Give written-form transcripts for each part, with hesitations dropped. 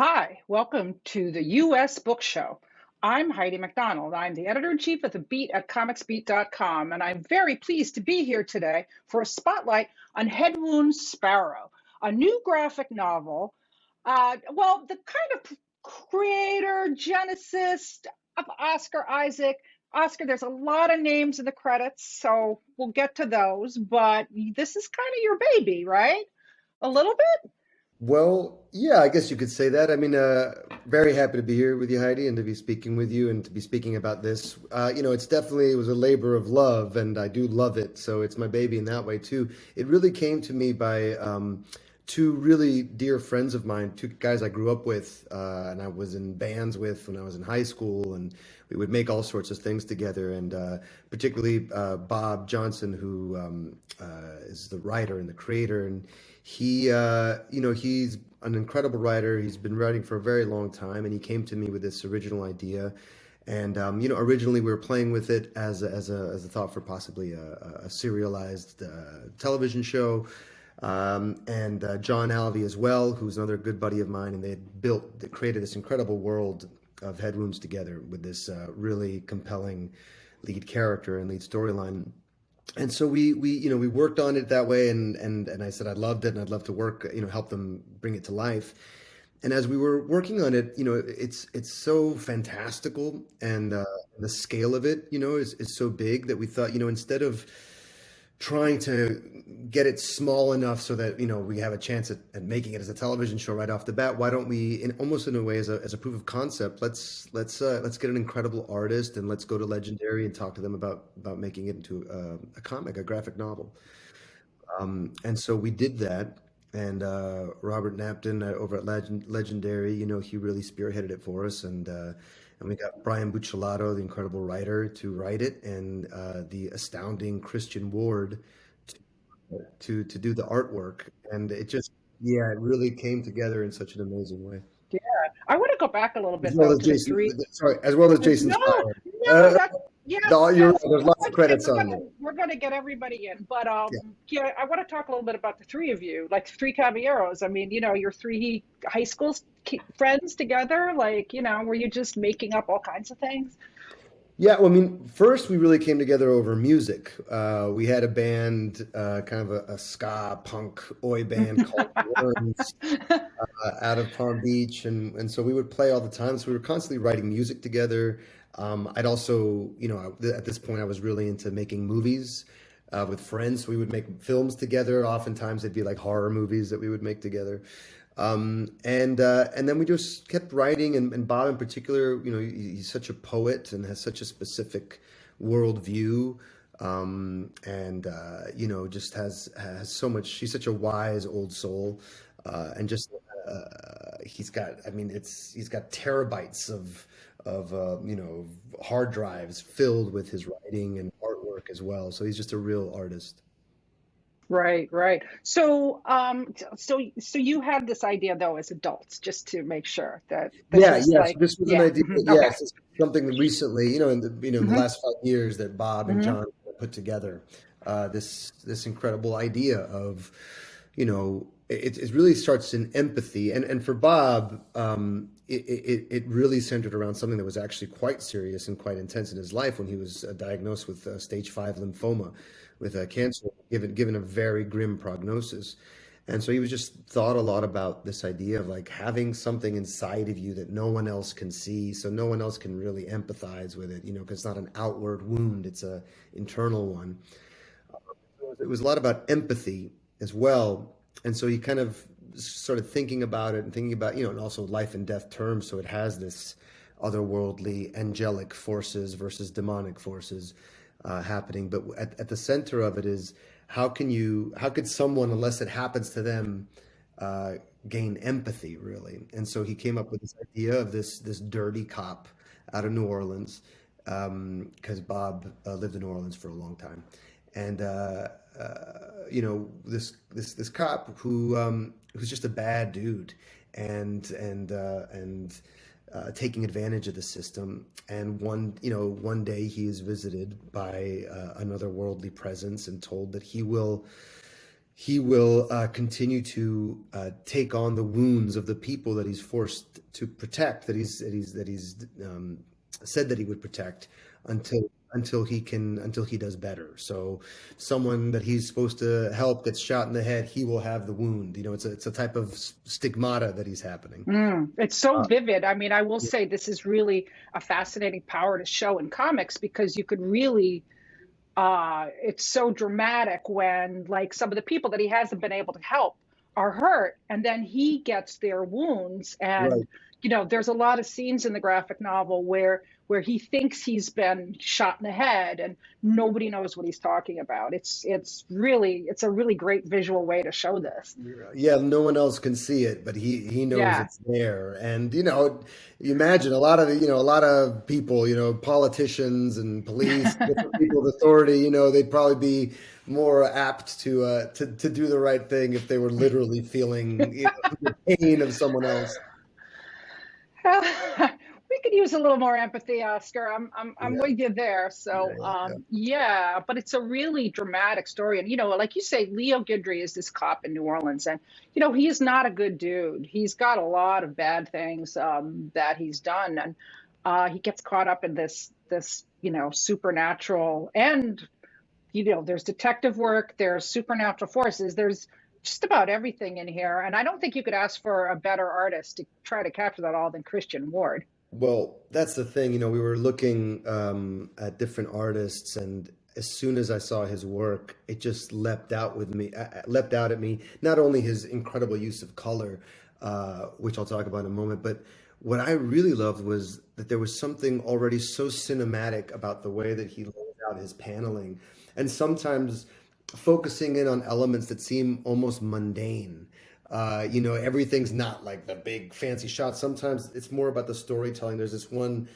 Hi, welcome to the US Book Show. I'm Heidi MacDonald. I'm the editor-in-chief of The Beat at comicsbeat.com, and I'm very pleased to be here today for a spotlight on Head Wound Sparrow, a new graphic novel. The kind of creator, genesis of Oscar Isaac. Oscar, there's a lot of names in the credits, so we'll get to those, but this is kind of your baby, right? A little bit? Well, yeah, I guess you could say that. Very happy to be here with you, Heidi, and to be speaking with you and to be speaking about this. It was a labor of love, and I do love it. So it's my baby in that way too. It really came to me by two really dear friends of mine, two guys I grew up with, and I was in bands with when I was in high school, and we would make all sorts of things together. And particularly Bob Johnson, who is the writer and the creator, and he's an incredible writer. He's been writing for a very long time, and he came to me with this original idea. And originally we were playing with it as a thought for possibly a serialized television show. And John Alvey as well, who's another good buddy of mine, and they created this incredible world of Head Wounds together with this really compelling lead character and lead storyline. And so we worked on it that way, and I said I loved it, and I'd love to work, help them bring it to life. And as we were working on it, it's so fantastical, and the scale of it, is so big that we thought, instead of trying to get it small enough so that we have a chance at making it as a television show right off the bat, why don't we, almost in a way as a proof of concept, let's get an incredible artist, and let's go to Legendary and talk to them about making it into a comic, a graphic novel. And so we did that. And Robert Napton over at Legendary, he really spearheaded it for us, and we got Brian Buccellato, the incredible writer, to write it, and the astounding Christian Ward to do the artwork. And it really came together in such an amazing way. Yeah, I want to go back a little bit As well though as to the Jason, three. sorry, as well as Jason No, Schreier. no, that's You're yes. right, there's lots of credits We're on gonna there. we're gonna get everybody in, but Yeah. yeah, I want to talk a little bit about the three of you, like three Caballeros. I mean, you're three high school friends together. Like, were you just making up all kinds of things? Yeah, well, first we really came together over music. We had a band, kind of a ska punk oi band called Worms, out of Palm Beach, and so we would play all the time. So we were constantly writing music together. I'd also, at this point, I was really into making movies with friends. So we would make films together. Oftentimes, they'd be like horror movies that we would make together. And then we just kept writing, and Bob in particular, he's such a poet and has such a specific worldview, just has so much. He's such a wise old soul, and just he's got. He's got terabytes of hard drives filled with his writing and artwork as well. So he's just a real artist. Right, right. So you had this idea though as adults, just to make sure that this Yeah, was yeah. So like, this was an yeah, idea. okay. Yes, this is something that recently, in the Hmm. last 5 years, that Bob and Hmm. John put together this incredible idea of, it really starts in empathy, and for Bob, it really centered around something that was actually quite serious and quite intense in his life when he was diagnosed with stage 5 lymphoma, with cancer, given a very grim prognosis. And so he was just thought a lot about this idea of like having something inside of you that no one else can see, so no one else can really empathize with it, because it's not an outward wound, it's a internal one. It was a lot about empathy as well. And so he kind of started thinking about it and thinking about, and also life and death terms. So it has this otherworldly angelic forces versus demonic forces happening. But at the center of it is how could someone, unless it happens to them, gain empathy, really? And so he came up with this idea of this dirty cop out of New Orleans, because Bob lived in New Orleans for a long time, and this cop who's just a bad dude, and taking advantage of the system. And one day he is visited by another worldly presence and told that he will continue to take on the wounds of the people that he's forced to protect, that he's said that he would protect until he does better. So someone that he's supposed to help gets shot in the head, he will have the wound. It's a type of stigmata that he's happening. It's so vivid. I mean, I will say this is really a fascinating power to show in comics, because you could really it's so dramatic when, like, some of the people that he hasn't been able to help are hurt, and then he gets their wounds. And Right. there's a lot of scenes in the graphic novel where he thinks he's been shot in the head and nobody knows what he's talking about. It's a really great visual way to show this. Yeah, no one else can see it, but he knows Yeah. it's there. And you imagine a lot of people, politicians and police, different people of authority, they'd probably be more apt to do the right thing if they were literally feeling the pain of someone else. We could use a little more empathy, Oscar. I'm Yeah, with you there. So yeah, yeah. yeah, but it's a really dramatic story. And like you say, Leo Guidry is this cop in New Orleans, and he is not a good dude. He's got a lot of bad things that he's done, and he gets caught up in this supernatural, and there's detective work, there's supernatural forces, there's just about everything in here. And I don't think you could ask for a better artist to try to capture that all than Christian Ward. Well, that's the thing. We were looking at different artists, and as soon as I saw his work, it just leapt out at me. Not only his incredible use of color, which I'll talk about in a moment, but what I really loved was that there was something already so cinematic about the way that he laid out his paneling, and sometimes focusing in on elements that seem almost mundane. Everything's not like the big fancy shot. Sometimes it's more about the storytelling. There's this one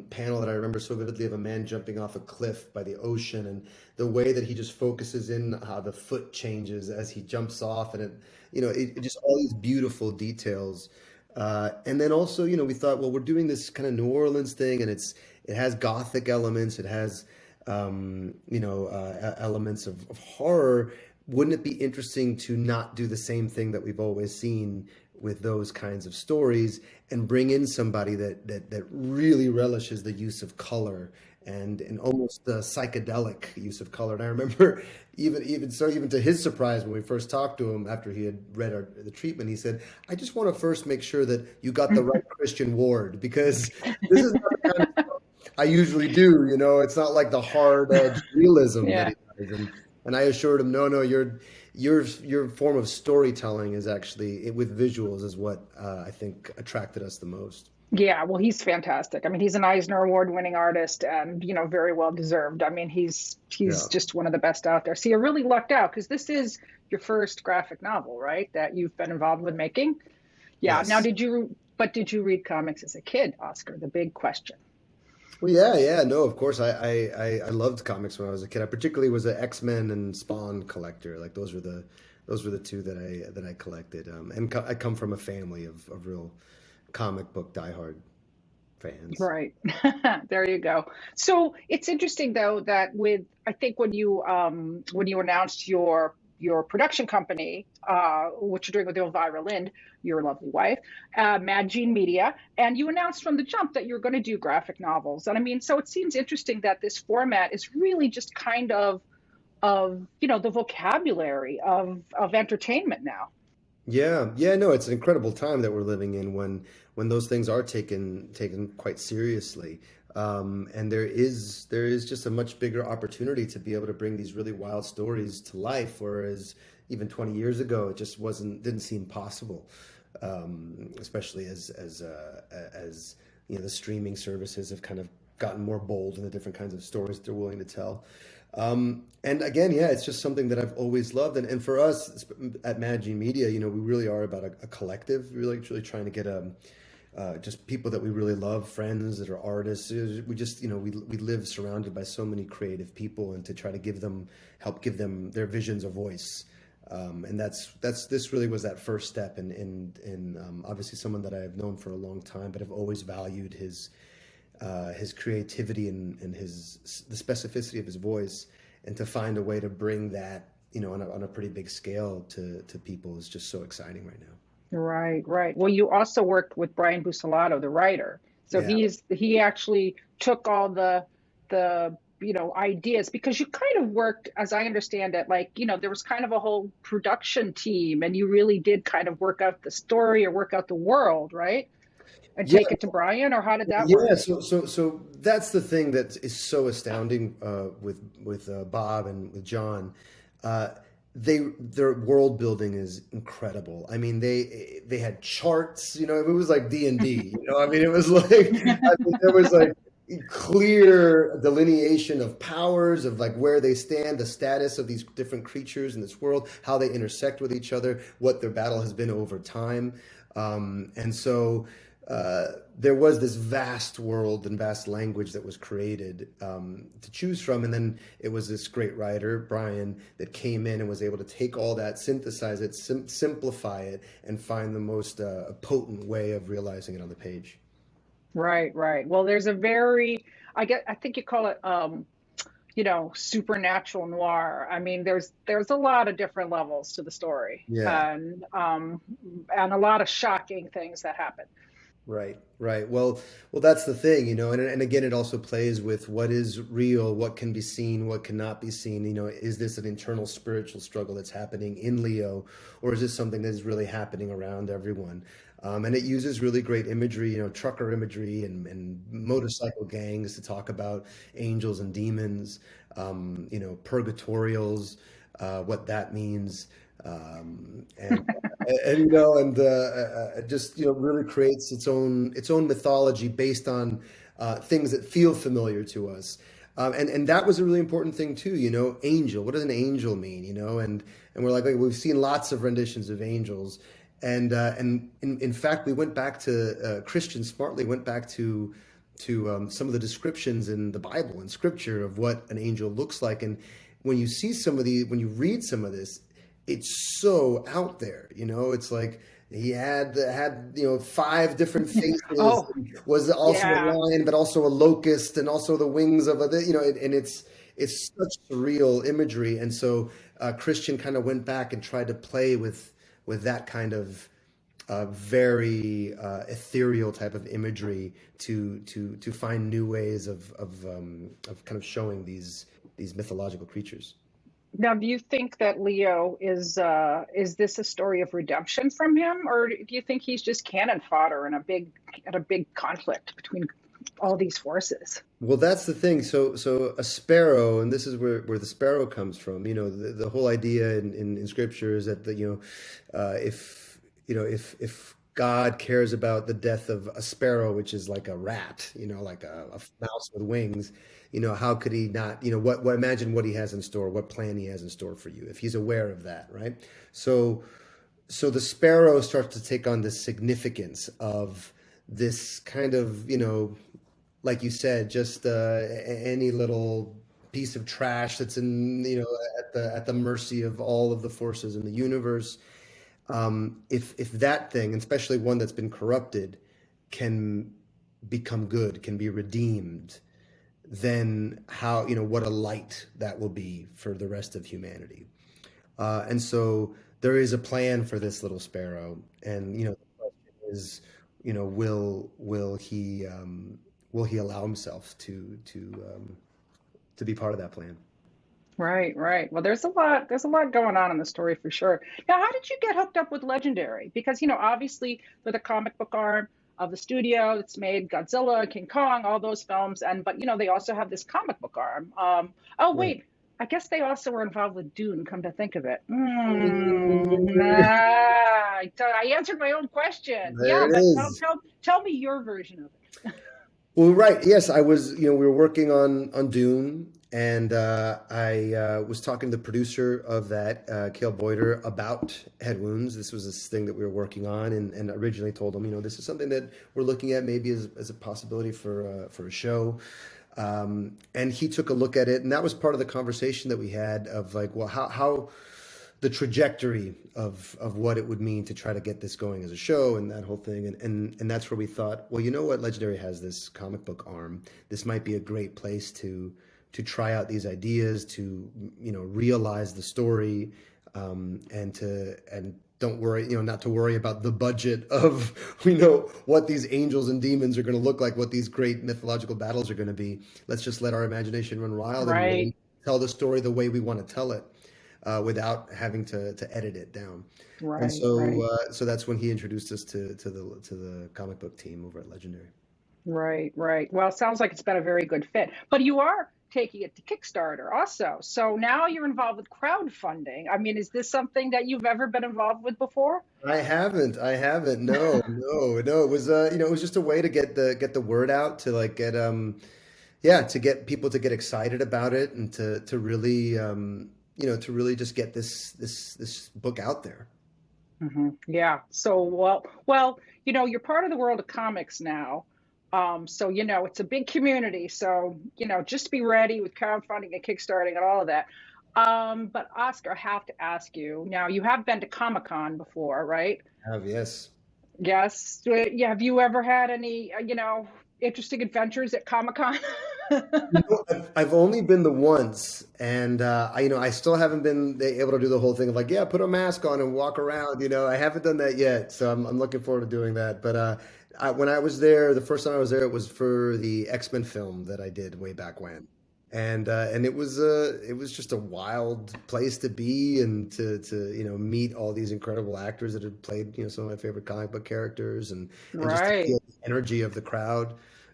panel that I remember so vividly of a man jumping off a cliff by the ocean, and the way that he just focuses in how the foot changes as he jumps off, and it just all these beautiful details. And then also, we thought, well, we're doing this kind of New Orleans thing, and it has gothic elements, it has elements of horror. Wouldn't it be interesting to not do the same thing that we've always seen with those kinds of stories, and bring in somebody that really relishes the use of color and almost the psychedelic use of color? And I remember even to his surprise, when we first talked to him after he had read the treatment, he said, "I just want to first make sure that you got the right Christian Ward, because this is not the kind of stuff I usually do. It's not like the hard edged realism that Yeah. he does." And I assured him, no, your form of storytelling is actually with visuals is what I think attracted us the most. Yeah, well, he's fantastic. I mean, he's an Eisner Award winning artist, and very well deserved. I mean, he's Yeah. just one of the best out there. So you really lucked out, because this is your first graphic novel, right? That you've been involved with making. Yeah. Now, Yes. did you read comics as a kid, Oscar? The big question. Well, yeah, no, of course. I loved comics when I was a kid. I particularly was an X-Men and Spawn collector. Like those were the two that I collected. I come from a family of real comic book diehard fans. Right. There you go. So it's interesting, though, that I think when you announced your production company, what you're doing with Elvira Lind, your lovely wife, Mad Gene Media, and you announced from the jump that you're going to do graphic novels. And I mean, so it seems interesting that this format is really just kind of the vocabulary of entertainment now. Yeah, no, it's an incredible time that we're living in when those things are taken quite seriously. And there is just a much bigger opportunity to be able to bring these really wild stories to life, whereas even 20 years ago it just didn't seem possible. Especially as the streaming services have kind of gotten more bold in the different kinds of stories they're willing to tell. And again, yeah, it's just something that I've always loved. And for us at Mad Gene Media, we really are about a collective, really, really trying to get just people that we really love, friends that are artists. We just, we live surrounded by so many creative people, and to try to help give them their visions a voice. And this really was that first step in obviously someone that I have known for a long time, but have always valued his creativity and the specificity of his voice, and to find a way to bring that on a pretty big scale to people is just so exciting right now. Right, right. Well, you also worked with Brian Buccellato, the writer. So Yeah. he actually took all the ideas because you kind of worked, as I understand it, like, there was kind of a whole production team and you really did kind of work out the story or work out the world, right? And Yeah, take it to Brian, or how did that yeah. work? So that's the thing that is so astounding with Bob and with John. Uh, their world building is incredible. I mean, they had charts. It was like D&D. I mean, it was like there was like clear delineation of powers, of like where they stand, the status of these different creatures in this world, how they intersect with each other, what their battle has been over time. And so there was this vast world and vast language that was created to choose from. And then it was this great writer, Brian, that came in and was able to take all that, synthesize it, simplify it, and find the most potent way of realizing it on the page. Right, right. Well, there's I think you call it supernatural noir. I mean, there's a lot of different levels to the story, Yeah. and a lot of shocking things that happen. Right, right. Well, that's the thing, and again, it also plays with what is real, what can be seen, what cannot be seen. Is this an internal spiritual struggle that's happening in Leo, or is this something that is really happening around everyone? And it uses really great imagery, trucker imagery and motorcycle gangs to talk about angels and demons, purgatorials, what that means, and just really creates its own mythology based on things that feel familiar to us. And that was a really important thing too. Angel. What does an angel mean? And we're like we've seen lots of renditions of angels, and in fact we went back to Christian smartly went back to some of the descriptions in the Bible and Scripture of what an angel looks like. And when when you read some of this, it's so out there. It's like he had five different faces, Oh, and was also a yeah. lion, but also a locust, and also the wings of and it's such surreal imagery. And so Christian kind of went back and tried to play with that kind of very ethereal type of imagery to find new ways of kind of showing these mythological creatures. Now, do you think that Leo is this a story of redemption from him, or do you think he's just cannon fodder in a big conflict between all these forces? Well, that's the thing. So a sparrow, and this is where the sparrow comes from. The whole idea in scripture is that if God cares about the death of a sparrow, which is like a rat, like a mouse with wings, how could he not, imagine what he has in store, what plan he has in store for you, if he's aware of that, right? So the sparrow starts to take on this significance of this kind of, like you said, just any little piece of trash that's in, at the mercy of all of the forces in the universe. If that thing, especially one that's been corrupted, can become good, can be redeemed, then what a light that will be for the rest of humanity. And so there is a plan for this little sparrow, and the question is, will he allow himself to be part of that plan? Right, right. Well, there's a lot going on in the story for sure. Now, how did you get hooked up with Legendary? Because, obviously they're the comic book arm of the studio that's made Godzilla, King Kong, all those films, but they also have this comic book arm. Oh, Right. wait, I guess they also were involved with Dune, come to think of it. I answered my own question. There Yeah, it but is. tell me your version of it. Well, right. Yes, I was. We were working on Dune, and I was talking to the producer of that, Cale Boyder, about head wounds. This was this thing that we were working on, and originally told him, this is something that we're looking at maybe as a possibility for a show. And he took a look at it, and that was part of the conversation that we had of like, well, how the trajectory of what it would mean to try to get this going as a show and that whole thing. And that's where we thought, well, you know what? Legendary has this comic book arm. This might be a great place try out these ideas, to realize the story, and don't worry, not to worry about the budget of what these angels and demons are going to look like, what these great mythological battles are going to be. Let's just let our imagination run wild and Right, really tell the story the way we want to tell it, without having to edit it down. And right, so, right, so that's when he introduced us to the comic book team over at Legendary. right, right. Well, it sounds like it's been a very good fit. But you are taking it to Kickstarter also. So now you're involved with crowdfunding. I mean, is this something that you've ever been involved with before? I haven't. No, no, no. It was it was just a way to get the word out, to like get yeah, to get people to get excited about it, and to really to really just get this book out there. Yeah. So, you're part of the world of comics now. So, it's a big community. So, just be ready with crowdfunding and kickstarting and all of that. But Oscar, I have to ask you now, you have been to Comic-Con before, right? Yes. Yes. Yeah. Have you ever had any, interesting adventures at Comic-Con? I've only been the once, and I still haven't been able to do the whole thing of like, yeah, put a mask on and walk around. I haven't done that yet, so I'm looking forward to doing that. But when I was there, the first time I was there, it was for the X-Men film that I did way back when, and it was just a wild place to be, and to meet all these incredible actors that had played some of my favorite comic book characters, and just to Right. feel the energy of the crowd.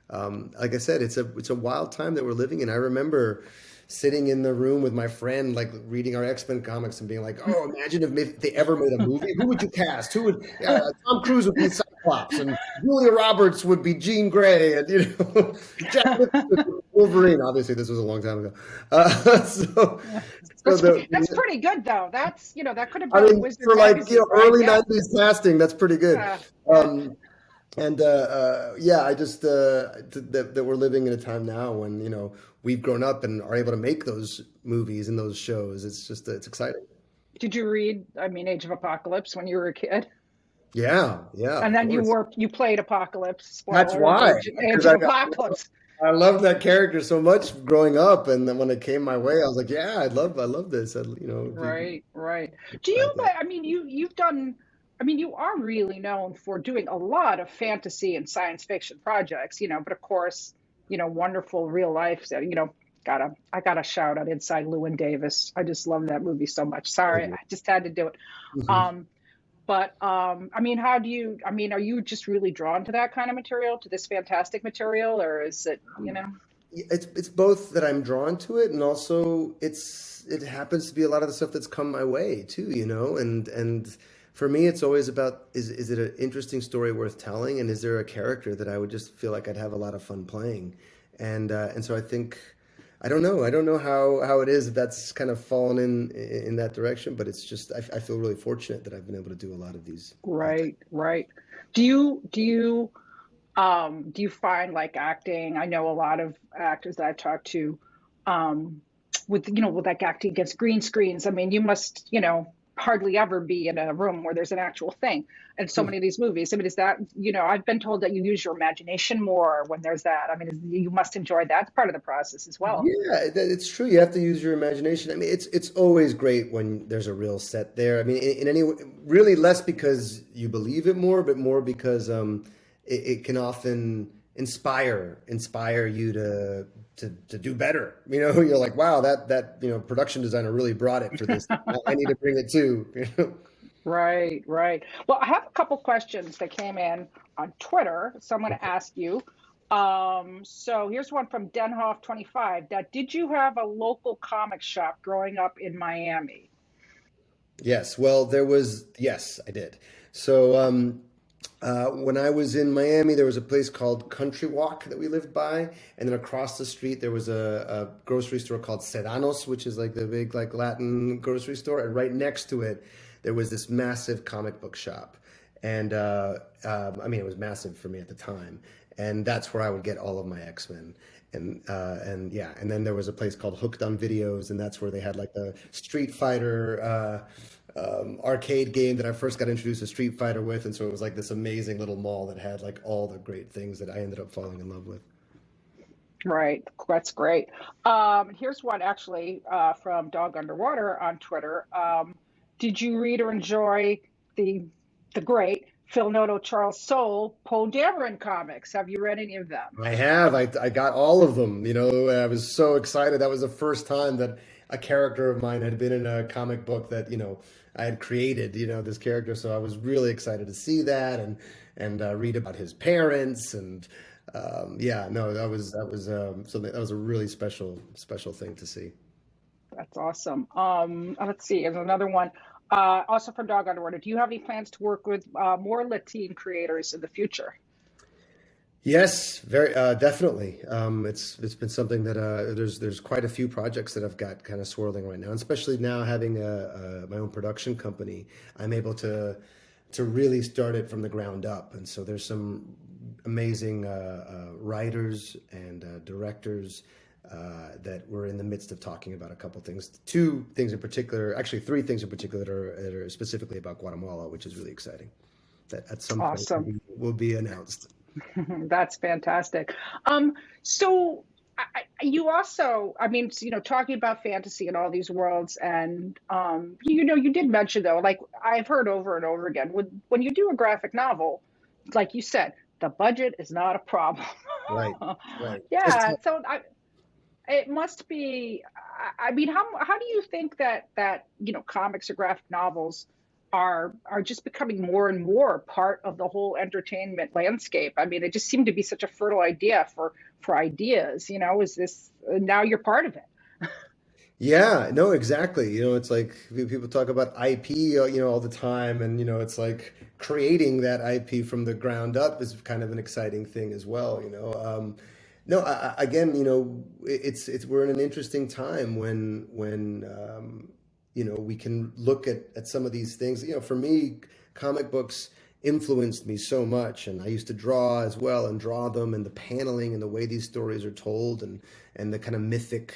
Like I said, it's a wild time that we're living in. I remember sitting in the room with my friend, like reading our X-Men comics and being like, "Oh, imagine if they ever made a movie. Who would you cast? Who would Tom Cruise would be Cyclops, and Julia Roberts would be Jean Grey, and Jack Nicholson would be Wolverine." Obviously, this was a long time ago. So, so That's the pretty good though. That could have I been a mean, Wizard for like magazine, right? early Yeah. '90s casting, that's pretty good. Yeah. Um, and yeah, I just that we're living in a time now when we've grown up and are able to make those movies and those shows. It's just it's exciting. Did you read, I mean, Age of Apocalypse when you were a kid? Yeah, yeah, And of then course. you played Apocalypce, That's spoiler, why, Age because of Apocalypse. I loved that character so much growing up, and then when it came my way, I was like, yeah, I love this. It'd be Right, right. Do you, glad to. I mean, you've done, I mean, you are really known for doing a lot of fantasy and science fiction projects, but of course, wonderful real life, I gotta shout out Inside Llewyn Davis. I just love that movie so much. Sorry, I just had to do it. Mhm. Um, but I mean, I mean, are you just really drawn to that kind of material, to this fantastic material, or is it, It's both that I'm drawn to it, and also it happens to be a lot of the stuff that's come my way too, and for me it's always about, is it an interesting story worth telling, and is there a character that I would just feel like I'd have a lot of fun playing, and so I think, I don't know how it is that that's kind of fallen in that direction, but it's just I feel really fortunate that I've been able to do a lot of these projects. right, right. Do you find like acting? I know a lot of actors that I've talked to, um, with like acting against green screens. I mean, you must, hardly ever be in a room where there's an actual thing. And so many of these movies, I mean, is that, I've been told that you use your imagination more when there's that. I mean, you must enjoy that. It's part of the process as well. Yeah, it's true. You have to use your imagination. I mean, it's always great when there's a real set there. I mean, in any really less because you believe it more, but more because it can often inspire you to do better. You're like, wow, that production designer really brought it for this. I need to bring it too. Right, right. Well, I have a couple questions that came in on Twitter, so I'm going to ask you. So here's one from Denhoff25. That did you have a local comic shop growing up in Miami? Yes, well, yes, I did. So, when I was in Miami, there was a place called Country Walk that we lived by, and then across the street there was a grocery store called Sedanos, which is like the big like Latin grocery store, and right next to it there was this massive comic book shop, and I mean it was massive for me at the time, and that's where I would get all of my X-Men. And yeah, and then there was a place called Hooked on Videos, and that's where they had like a Street Fighter arcade game that I first got introduced to Street Fighter with, and so it was like this amazing little mall that had like all the great things that I ended up falling in love with. Right. That's great. Here's one actually from Dog Underwater on Twitter. Did you read or enjoy the the great Phil Noto, Charles Soule, Poe Dameron comics? Have you read any of them? I have. I got all of them. You know, I was so excited. That was the first time that a character of mine had been in a comic book that, I had created, this character. So I was really excited to see that and read about his parents and yeah, no, that was something that was a really special thing to see. That's awesome. Let's see. There's another one. Also from Dog Underwater. Do you have any plans to work with more Latin creators in the future? Yes, very definitely. It's been something that there's quite a few projects that I've got kind of swirling right now, and especially now having my own production company, I'm able to really start it from the ground up. And so there's some amazing writers and directors that we're in the midst of talking about a couple things. Two things in particular, actually three things in particular that are specifically about Guatemala, which is really exciting. That at some point Awesome. will be announced. That's fantastic. So you also, I mean, talking about fantasy and all these worlds, and you did mention though, like I've heard over and over again, when you do a graphic novel, like you said, the budget is not a problem. Right, right. Yeah, so it must be. I mean, how do you think that comics or graphic novels are just becoming more and more part of the whole entertainment landscape? I mean, they just seem to be such a fertile idea for ideas. Is this now you're part of it? Yeah, no, exactly. It's like people talk about IP, all the time, and it's like creating that IP from the ground up is kind of an exciting thing as well. No, again, it's we're in an interesting time when we can look at some of these things. For me, comic books influenced me so much, and I used to draw as well and draw them, and the paneling and the way these stories are told, and the kind of mythic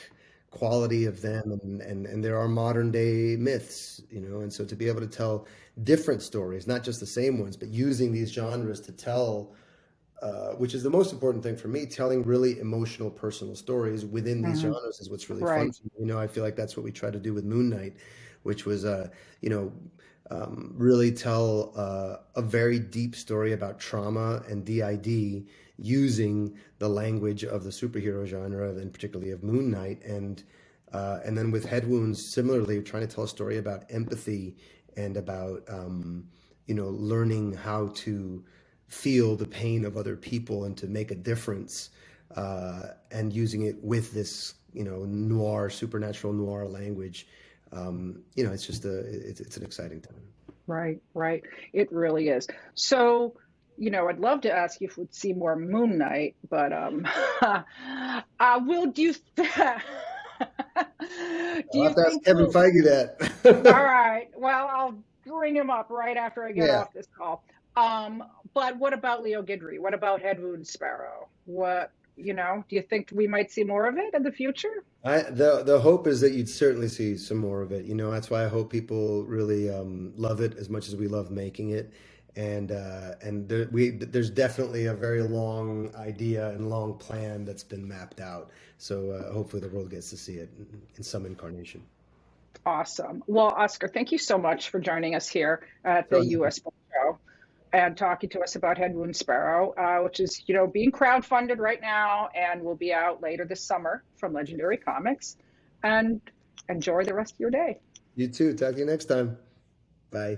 quality of them, and there are modern day myths, and so to be able to tell different stories, not just the same ones, but using these genres to tell which is the most important thing for me, telling really emotional, personal stories within these Hmm. genres is what's really fun Right. for me. I feel like that's what we try to do with Moon Knight, which was, you know, really tell a very deep story about trauma and DID using the language of the superhero genre, and particularly of Moon Knight, and then with Head Wounds, similarly, trying to tell a story about empathy and about learning how to feel the pain of other people and to make a difference, and using it with this noir, supernatural noir language. It's just it's an exciting time. Right, right. It really is. So, I'd love to ask you if we'd see more Moon Knight, but will do you do I'll you have to ask think Kevin we'll Feige all that. right. Well, I'll bring him up right after I get Yeah. off this call. Um, but what about Leo Guidry? What about Headwood Sparrow? Do you think we might see more of it in the future? The hope is that you'd certainly see some more of it. That's why I hope people really love it as much as we love making it. And there's definitely a very long idea and long plan that's been mapped out. So hopefully the world gets to see it in some incarnation. Awesome. Well, Oscar, thank you so much for joining us here at the Certainly. US Book Show and talking to us about Headwound Sparrow, which is, being crowdfunded right now and will be out later this summer from Legendary Comics. And enjoy the rest of your day. You too. Talk to you next time. Bye.